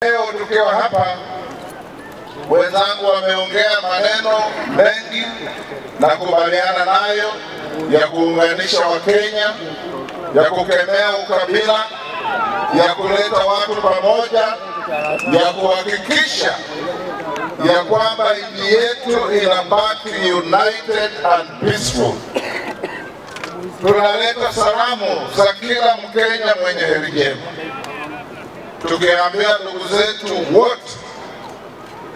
Leo tukiwa hapa, wenzangu wameongea maneno mengi na kubaliana nayo ya kuunganisha Wakenya, ya kukemea ukabila, ya kuleta watu pamoja, ya kuhakikisha ya kwamba nchi yetu inabaki united and peaceful. Tunaleta salamu za kila Mkenya mwenye heri njema, tukiambia ndugu zetu wote,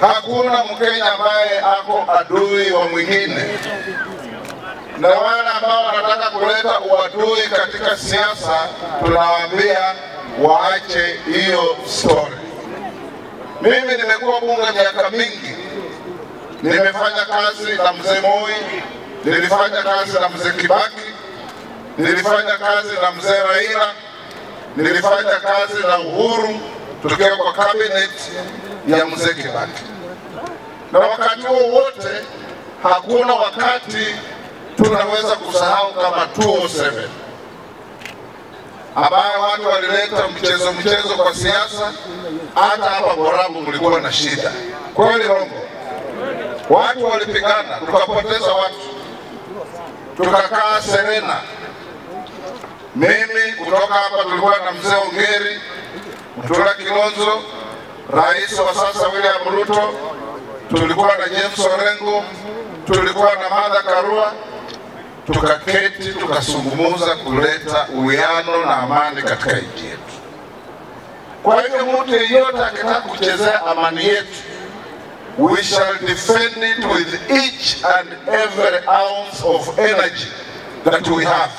hakuna Mkenya ambaye ako adui wa mwingine, na wale ambao wanataka kuleta uadui katika siasa tunawaambia waache hiyo story. Mimi nimekuwa bunge miaka mingi, nimefanya kazi na mzee Moi, nilifanya kazi na mzee Kibaki, nilifanya kazi na mzee Raila, nilifanya kazi na Uhuru tukiwa kwa cabinet ya mzee Kibaki. Na wakati huo wote hakuna wakati tunaweza kusahau kama 2007 ambayo watu walileta mchezo kwa siasa. Hata hapa Borabu mlikuwa na shida, kweli rongo? Watu walipigana, tukapoteza watu, tukakaa Serena. Mimi kutoka hapa tulikuwa na mzee Ongeri, Mutula Kilonzo, rais wa sasa William Ruto, tulikuwa na James Orengo, tulikuwa na Martha Karua. Tukaketi tukazungumza kuleta uwiano na amani katika nchi yetu. Kwa hivyo mtu yeyote akitaka kuchezea amani yetu, we shall defend it with each and every ounce of energy that we have,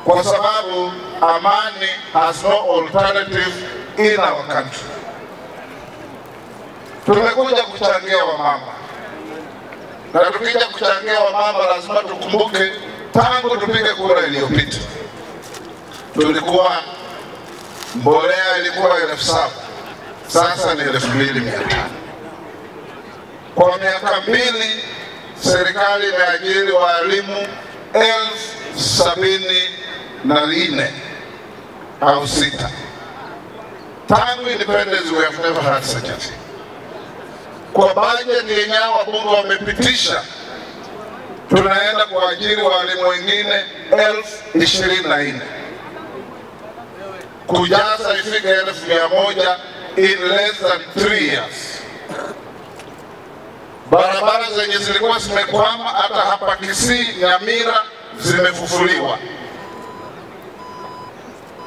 kwa sababu amani has no alternative in our country. Tumekuja kuchangia wamama, na tukija kuchangia wamama lazima tukumbuke tangu tupige kura iliyopita tulikuwa mbolea ilikuwa 7,000, sasa ni 2,500. Kwa miaka 2 serikali imeajiri walimu 74,000 au 6. Tangu independence we have never had such a thing. Kwa budget yenye wabunge wamepitisha, tunaenda kuajiri walimu wengine 24,000, kujaza ifike 1,100 in less than 3 years. Barabara zenye zilikuwa zimekwama hata hapa Kisii, Nyamira zimefufuliwa.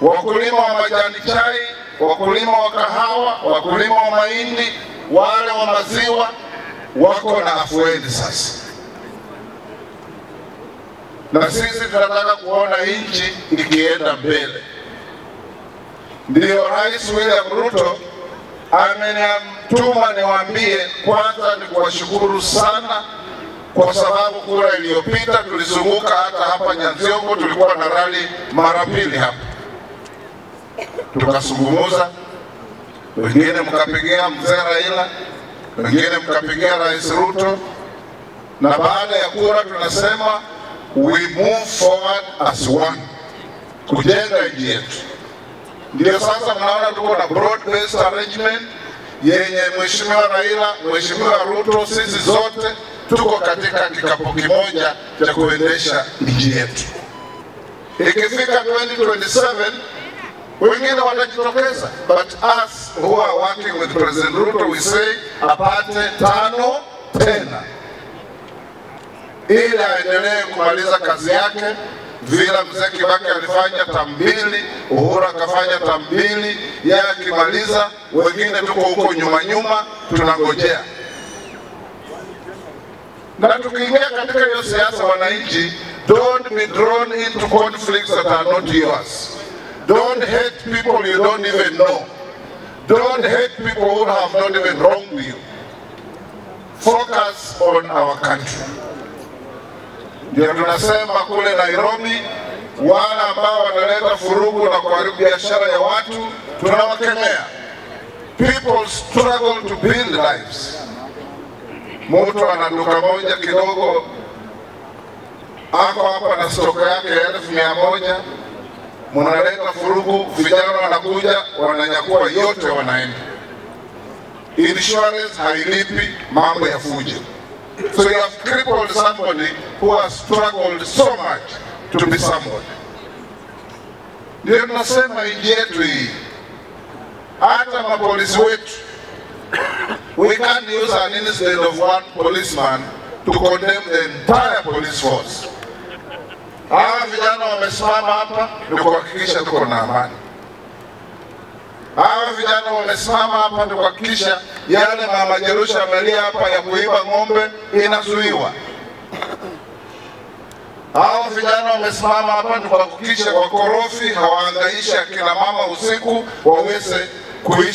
Wakulima wa majani chai, wakulima wa kahawa, wakulima wa mahindi, wale wa maziwa wako na afueni sasa. Na sisi tunataka kuona nchi ikienda mbele. Ndio Rais William Ruto amenituma niwaambie, kwanza ni kuwashukuru sana kwa sababu kura iliyopita tulizunguka hata hapa Nyanziongo, tulikuwa na rally mara 2 hapa. Tukazungumza, wengine mkapigia mzee Raila, wengine mkapigia Rais Ruto, na baada ya kura tunasema we move forward as one kujenga nchi yetu. Ndio sasa mnaona tuko na broad based arrangement yenye Mheshimiwa Raila, Mheshimiwa Ruto, sisi zote tuko katika kikapu kimoja cha kuendesha nchi yetu. Ikifika 2027 wengine watajitokeza, but us who are working with President Ruto we say apate 5 tena, ili aendelee kumaliza kazi yake vile mzee Kibaki alifanya term 2, Uhuru akafanya term 2, yeye akimaliza wengine tuko huko nyuma tunangojea. Na tukiingia katika hiyo siasa, wananchi, don't be drawn into conflicts that are not yours. Don't hate people you don't even know. Don't hate people who have not even wronged you. Focus on our country. Ndio tunasema kule Nairobi, wale ambao wanaleta furugu na kuharibu biashara ya watu tunawakemea. People struggle to build lives. Mtu ana duka moja kidogo, ako hapa na stoka yake 1,100, mnaleta furugu, vijana wanakuja wananyakua yote, wanaenda. Insurance hailipi mambo ya fujo. So you have crippled somebody who has struggled so much to be somebody. Ndio tunasema nchi yetu hii, hata mapolisi wetu, we can't use an incident of one policeman to condemn the entire police force. Hawa vijana wamesimama hapa ni kuhakikisha tuko na amani. Hawa vijana wamesimama hapa ni kuhakikisha yale mama Jerusha amelia hapa ya kuiba ng'ombe inazuiwa. Hawa vijana wamesimama hapa ni kuhakikisha wakorofi hawaangaishi akina mama usiku waweze kuishi